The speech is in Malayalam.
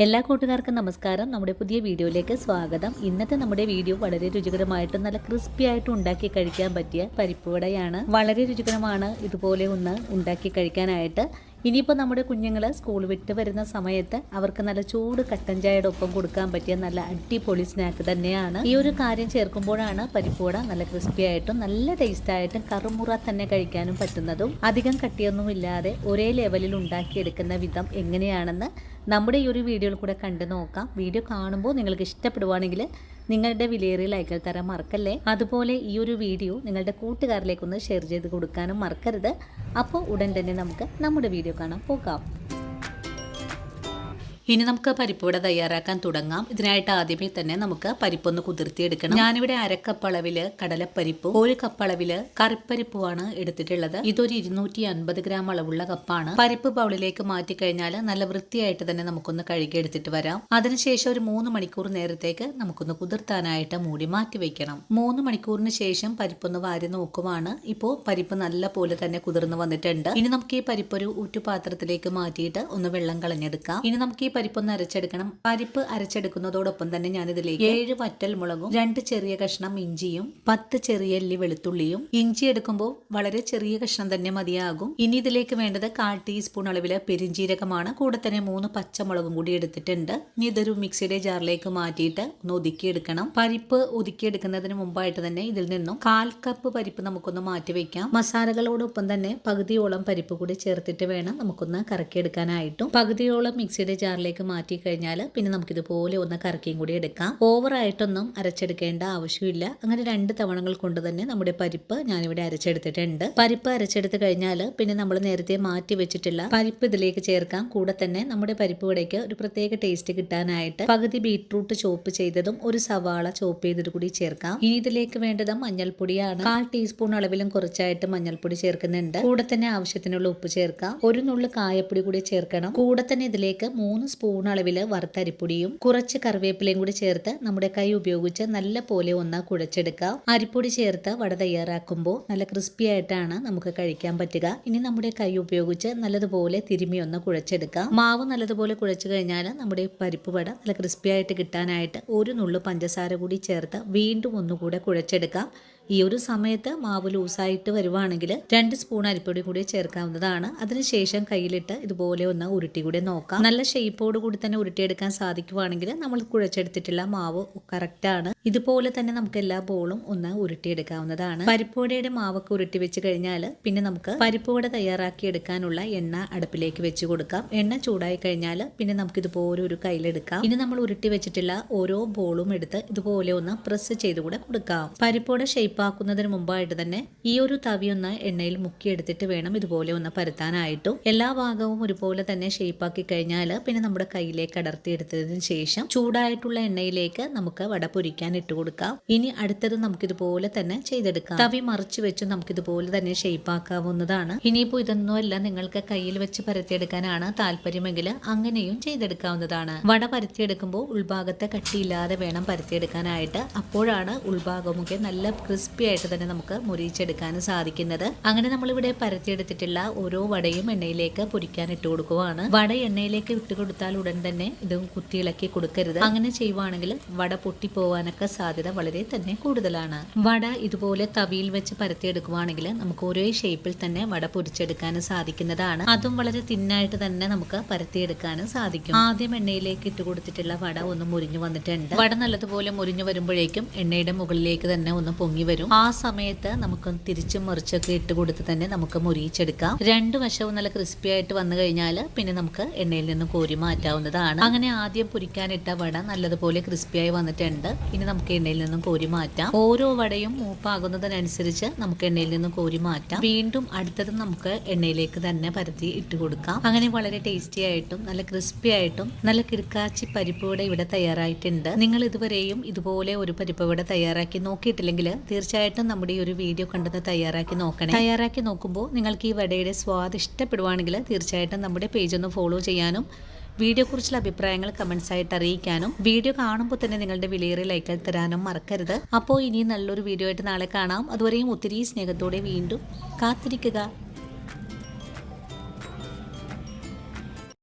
എല്ലാ കൂട്ടുകാർക്കും നമസ്കാരം. നമ്മുടെ പുതിയ വീഡിയോയിലേക്ക് സ്വാഗതം. ഇന്നത്തെ നമ്മുടെ വീഡിയോ വളരെ രുചികരമായിട്ടും നല്ല ക്രിസ്പി ആയിട്ട് ഉണ്ടാക്കി കഴിക്കാൻ പറ്റിയ പരിപ്പ് വടയാണ്. വളരെ രുചികരമാണ് ഇതുപോലെ ഒന്ന് ഉണ്ടാക്കി കഴിക്കാനായിട്ട്. ഇനിയിപ്പോൾ നമ്മുടെ കുഞ്ഞുങ്ങൾ സ്കൂൾ വിട്ട് വരുന്ന സമയത്ത് അവർക്ക് നല്ല ചൂട് കട്ടൻ ചായയുടെ ഒപ്പം കൊടുക്കാൻ പറ്റിയ നല്ല അടിപൊളി സ്നാക്ക് തന്നെയാണ്. ഈ ഒരു കാര്യം ചേർക്കുമ്പോഴാണ് പരിപ്പ് വട നല്ല ക്രിസ്പി ആയിട്ടും നല്ല ടേസ്റ്റ് ആയിട്ടും കറുമുറ തന്നെ കഴിക്കാനും പറ്റുന്നതും. അധികം കട്ടിയൊന്നും ഇല്ലാതെ ഒരേ ലെവലിൽ ഉണ്ടാക്കിയെടുക്കുന്ന വിധം എങ്ങനെയാണെന്ന് നമ്മുടെ ഈ ഒരു വീഡിയോയിൽ കൂടെ കണ്ടു നോക്കാം. വീഡിയോ കാണുമ്പോൾ നിങ്ങൾക്ക് ഇഷ്ടപ്പെടുവാണെങ്കിൽ നിങ്ങളുടെ വിലയേറിയ ലൈക്കുകൾ തരാൻ മറക്കല്ലേ. അതുപോലെ ഈ ഒരു വീഡിയോ നിങ്ങളുടെ കൂട്ടുകാരിലേക്കൊന്ന് ഷെയർ ചെയ്ത് കൊടുക്കാനും മറക്കരുത്. അപ്പോൾ ഉടൻ തന്നെ നമുക്ക് നമ്മുടെ വീഡിയോ കാണാൻ പോകാം. ഇനി നമുക്ക് പരിപ്പ് വട തയ്യാറാക്കാൻ തുടങ്ങാം. ഇതിനായിട്ട് ആദ്യമേ തന്നെ നമുക്ക് പരിപ്പൊന്ന് കുതിർത്തിയെടുക്കണം. ഞാനിവിടെ അരക്കപ്പ് അളവില് കടലപ്പരിപ്പും 1 കപ്പ് അളവില് കറിപ്പരിപ്പുമാണ് എടുത്തിട്ടുള്ളത്. ഇതൊരു 250 ഗ്രാം അളവുള്ള കപ്പാണ്. പരിപ്പ് ബൗളിലേക്ക് മാറ്റി കഴിഞ്ഞാൽ നല്ല വൃത്തിയായിട്ട് തന്നെ നമുക്കൊന്ന് കഴുകിയെടുത്തിട്ട് വരാം. അതിനുശേഷം ഒരു 3 മണിക്കൂർ നേരത്തേക്ക് നമുക്കൊന്ന് കുതിർത്താനായിട്ട് മൂടി മാറ്റി വെക്കണം. 3 മണിക്കൂറിന് ശേഷം പരിപ്പൊന്ന് വാരി നോക്കുവാണ്. ഇപ്പോൾ പരിപ്പ് നല്ല പോലെ തന്നെ കുതിർന്ന് വന്നിട്ടുണ്ട്. ഇനി നമുക്ക് ഈ പരിപ്പ് ഒരു ഊറ്റുപാത്രത്തിലേക്ക് മാറ്റിയിട്ട് ഒന്ന് വെള്ളം കളഞ്ഞെടുക്കാം. ഇനി നമുക്ക് ഈ പരിപ്പൊന്ന് അരച്ചെടുക്കണം. പരിപ്പ് അരച്ചെടുക്കുന്നതോടൊപ്പം തന്നെ ഞാനിതിലേക്ക് 7 വറ്റൽ മുളകും 2 ചെറിയ കഷ്ണം ഇഞ്ചിയും 10 ചെറിയ അല്ലി വെളുത്തുള്ളിയും. ഇഞ്ചി എടുക്കുമ്പോൾ വളരെ ചെറിയ കഷ്ണം തന്നെ മതിയാകും. ഇനി ഇതിലേക്ക് വേണ്ടത് 1/4 ടീസ്പൂൺ അളവില് പെരിഞ്ജീരകമാണ്. കൂടെ തന്നെ 3 പച്ചമുളകും കൂടി എടുത്തിട്ടുണ്ട്. ഇനി ഇതൊരു മിക്സിയുടെ ജാറിലേക്ക് മാറ്റിയിട്ട് ഒന്ന് ഒതുക്കിയെടുക്കണം. പരിപ്പ് ഒതുക്കിയെടുക്കുന്നതിന് മുമ്പായിട്ട് തന്നെ ഇതിൽ നിന്നും 1/4 കപ്പ് പരിപ്പ് നമുക്കൊന്ന് മാറ്റി വെക്കാം. മസാലകളോടൊപ്പം തന്നെ പകുതിയോളം പരിപ്പ് കൂടി ചേർത്തിട്ട് വേണം നമുക്കൊന്ന് കറക്കിയെടുക്കാനായിട്ടും. പകുതിയോളം മിക്സിയുടെ ജാറിലേക്ക് മാറ്റി കഴിഞ്ഞാൽ പിന്നെ നമുക്കിതുപോലെ ഒന്ന് കറക്കിയും കൂടി എടുക്കാം. ഓവറായിട്ടൊന്നും അരച്ചെടുക്കേണ്ട ആവശ്യമില്ല. അങ്ങനെ 2 തവണകൾ കൊണ്ട് തന്നെ നമ്മുടെ പരിപ്പ് ഞാനിവിടെ അരച്ചെടുത്തിട്ടുണ്ട്. പരിപ്പ് അരച്ചെടുത്ത് കഴിഞ്ഞാൽ പിന്നെ നമ്മൾ നേരത്തെ മാറ്റി വെച്ചിട്ടുള്ള പരിപ്പ് ഇതിലേക്ക് ചേർക്കാം. കൂടെ തന്നെ നമ്മുടെ പരിപ്പ് വടയ്ക്ക് ഒരു പ്രത്യേക ടേസ്റ്റ് കിട്ടാനായിട്ട് പകുതി ബീട്രൂട്ട് ചോപ്പ് ചെയ്തതും 1 സവാള ചോപ്പ് ചെയ്തത് കൂടി ചേർക്കാം. ഇനി ഇതിലേക്ക് വേണ്ടത് മഞ്ഞൾപ്പൊടിയാണ്. 1/4 ടീസ്പൂൺ അളവിലും കുറച്ചായിട്ട് മഞ്ഞൾപ്പൊടി ചേർക്കുന്നുണ്ട്. കൂടെ തന്നെ ആവശ്യത്തിനുള്ള ഉപ്പ് ചേർക്കാം. 1 നുള്ളു കായപ്പൊടി കൂടി ചേർക്കണം. കൂടെ തന്നെ ഇതിലേക്ക് 3 സ്പൂൺ അളവില് വറുത്തരിപ്പൊടിയും കുറച്ച് കറിവേപ്പിലയും കൂടി ചേർത്ത് നമ്മുടെ കൈ ഉപയോഗിച്ച് നല്ല പോലെ ഒന്ന് കുഴച്ചെടുക്കാം. അരിപ്പൊടി ചേർത്ത് വട തയ്യാറാക്കുമ്പോൾ നല്ല ക്രിസ്പി ആയിട്ടാണ് നമുക്ക് കഴിക്കാൻ പറ്റുക. ഇനി നമ്മുടെ കൈ ഉപയോഗിച്ച് നല്ലതുപോലെ തിരുമ്മി ഒന്ന് കുഴച്ചെടുക്കാം. മാവ് നല്ലതുപോലെ കുഴച്ചു കഴിഞ്ഞാൽ നമ്മുടെ പരിപ്പ് വട നല്ല ക്രിസ്പി ആയിട്ട് കിട്ടാനായിട്ട് 1 നുള്ളു പഞ്ചസാര കൂടി ചേർത്ത് വീണ്ടും ഒന്നുകൂടെ കുഴച്ചെടുക്കാം. ഈ ഒരു സമയത്ത് മാവ് ലൂസായിട്ട് വരുവാണെങ്കിൽ 2 സ്പൂൺ അരിപ്പൊടി കൂടി ചേർക്കാവുന്നതാണ്. അതിനുശേഷം കയ്യിലിട്ട് ഇതുപോലെ ഒന്ന് ഉരുട്ടി കൂടി നോക്കാം. നല്ല ഷേപ്പോട് കൂടി തന്നെ ഉരുട്ടിയെടുക്കാൻ സാധിക്കുവാണെങ്കിൽ നമ്മൾ കുഴച്ചെടുത്തിട്ടുള്ള മാവ് കറക്റ്റാണ്. ഇതുപോലെ തന്നെ നമുക്ക് എല്ലാ ബോളും ഒന്ന് ഉരുട്ടിയെടുക്കാവുന്നതാണ്. പരിപ്പുവടയുടെ മാവൊക്കെ ഉരുട്ടി വെച്ച് കഴിഞ്ഞാൽ പിന്നെ നമുക്ക് പരിപ്പുവട തയ്യാറാക്കി എടുക്കാനുള്ള എണ്ണ അടുപ്പിലേക്ക് വെച്ച് കൊടുക്കാം. എണ്ണ ചൂടായി കഴിഞ്ഞാൽ പിന്നെ നമുക്ക് ഇതുപോലെ ഒരു കയ്യിലെടുക്കാം. ഇനി നമ്മൾ ഉരുട്ടി വെച്ചിട്ടുള്ള ഓരോ ബോളും എടുത്ത് ഇതുപോലെ ഒന്ന് പ്രസ് ചെയ്ത് കൂടെ കൊടുക്കാം. പരിപ്പുവട ഷേപ്പാക്കുന്നതിന് മുമ്പായിട്ട് തന്നെ ഈ ഒരു തവി ഒന്ന് എണ്ണയിൽ മുക്കിയെടുത്തിട്ട് വേണം ഇതുപോലെ ഒന്ന് പരത്താനായിട്ടും. എല്ലാ ഭാഗവും ഒരുപോലെ തന്നെ ഷേപ്പാക്കി കഴിഞ്ഞാൽ പിന്നെ നമ്മുടെ കയ്യിലേക്ക് അടർത്തിയെടുത്തതിന് ശേഷം ചൂടായിട്ടുള്ള എണ്ണയിലേക്ക് നമുക്ക് വട പൊരിക്കാൻ ഇട്ട് കൊടുക്കാം. ഇനി അടുത്തത് നമുക്കിതുപോലെ തന്നെ ചെയ്തെടുക്കാം. തവി മറിച്ച് വെച്ച് നമുക്കിതുപോലെ തന്നെ ഷേപ്പാക്കാവുന്നതാണ്. ഇനിയിപ്പോൾ ഇതൊന്നുമല്ല നിങ്ങൾക്ക് കയ്യിൽ വെച്ച് പരത്തിയെടുക്കാനാണ് താല്പര്യമെങ്കിൽ അങ്ങനെയും ചെയ്തെടുക്കാവുന്നതാണ്. വട പരത്തിയെടുക്കുമ്പോൾ ഉൾഭാഗത്തെ കട്ടിയില്ലാതെ വേണം പരത്തിയെടുക്കാനായിട്ട്. അപ്പോഴാണ് ഉൾഭാഗമൊക്കെ നല്ല ക്രിസ്പി ആയിട്ട് തന്നെ നമുക്ക് മുരിച്ചെടുക്കാനും സാധിക്കുന്നത്. അങ്ങനെ നമ്മളിവിടെ പരത്തിയെടുത്തിട്ടുള്ള ഓരോ വടയും എണ്ണയിലേക്ക് പൊരിക്കാൻ ഇട്ട് കൊടുക്കുവാണ്. വട എണ്ണയിലേക്ക് ഇട്ട് കൊടുത്താൽ ഉടൻ തന്നെ ഇത് കുത്തിയിളക്കി കൊടുക്കരുത്. അങ്ങനെ ചെയ്യുവാണെങ്കിൽ വട പൊട്ടിപ്പോവാനൊക്കെ സാധ്യത വളരെ തന്നെ കൂടുതലാണ്. വട ഇതുപോലെ തവിയിൽ വെച്ച് പരത്തിയെടുക്കുവാണെങ്കിൽ നമുക്ക് ഒരേ ഷേപ്പിൽ തന്നെ വട പൊരിച്ചെടുക്കാനും സാധിക്കുന്നതാണ്. അതും വളരെ തിന്നായിട്ട് തന്നെ നമുക്ക് പരത്തിയെടുക്കാനും സാധിക്കും. ആദ്യം എണ്ണയിലേക്ക് ഇട്ട് കൊടുത്തിട്ടുള്ള വട ഒന്ന് മുരിഞ്ഞു വന്നിട്ടുണ്ട്. വട നല്ലതുപോലെ മുരിഞ്ഞു വരുമ്പോഴേക്കും എണ്ണയുടെ മുകളിലേക്ക് തന്നെ ഒന്ന് പൊങ്ങി വരും. ആ സമയത്ത് നമുക്ക് തിരിച്ചും മറിച്ചൊക്കെ ഇട്ട് കൊടുത്ത് തന്നെ നമുക്ക് മുരിച്ചെടുക്കാം. 2 വശവും നല്ല ക്രിസ്പി ആയിട്ട് വന്നു കഴിഞ്ഞാൽ പിന്നെ നമുക്ക് എണ്ണയിൽ നിന്ന് കോരി മാറ്റാവുന്നതാണ്. അങ്ങനെ ആദ്യം പൊരിക്കാനിട്ട വട നല്ലതുപോലെ ക്രിസ്പിയായി വന്നിട്ടുണ്ട്. ഇനി നമുക്ക് എണ്ണയിൽ നിന്നും കോരി മാറ്റാം. ഓരോ വടയും മൂപ്പാകുന്നതിനനുസരിച്ച് നമുക്ക് എണ്ണയിൽ നിന്നും കോരി മാറ്റാം. വീണ്ടും അടുത്തത് നമുക്ക് എണ്ണയിലേക്ക് തന്നെ പരത്തി ഇട്ട് കൊടുക്കാം. അങ്ങനെ വളരെ ടേസ്റ്റി ആയിട്ടും നല്ല ക്രിസ്പി ആയിട്ടും നല്ല കിടക്കാച്ചി പരിപ്പ് വട ഇവിടെ തയ്യാറായിട്ടുണ്ട്. നിങ്ങൾ ഇതുവരെയും ഇതുപോലെ ഒരു പരിപ്പ് വട തയ്യാറാക്കി നോക്കിയിട്ടില്ലെങ്കിൽ തീർച്ചയായിട്ടും നമ്മുടെ ഈ ഒരു വീഡിയോ കണ്ടത് തയ്യാറാക്കി നോക്കണേ. തയ്യാറാക്കി നോക്കുമ്പോൾ നിങ്ങൾക്ക് ഈ വടയുടെ സ്വാദ് ഇഷ്ടപ്പെടുവാണെങ്കിൽ തീർച്ചയായിട്ടും നമ്മുടെ പേജ് ഒന്ന് ഫോളോ ചെയ്യാനും വീഡിയോയെക്കുറിച്ചുള്ള അഭിപ്രായങ്ങൾ കമൻസ് ആയിട്ട് അറിയിക്കാനും വീഡിയോ കാണുമ്പോൾ തന്നെ നിങ്ങളുടെ വിലയേറിയ ലൈക്കുകൾ തരാനും മറക്കരുത്. അപ്പോൾ ഇനി നല്ലൊരു വീഡിയോ ആയിട്ട് നാളെ കാണാം. അതുവരെയും ഒത്തിരി സ്നേഹത്തോടെ വീണ്ടും കാത്തിരിക്കുക.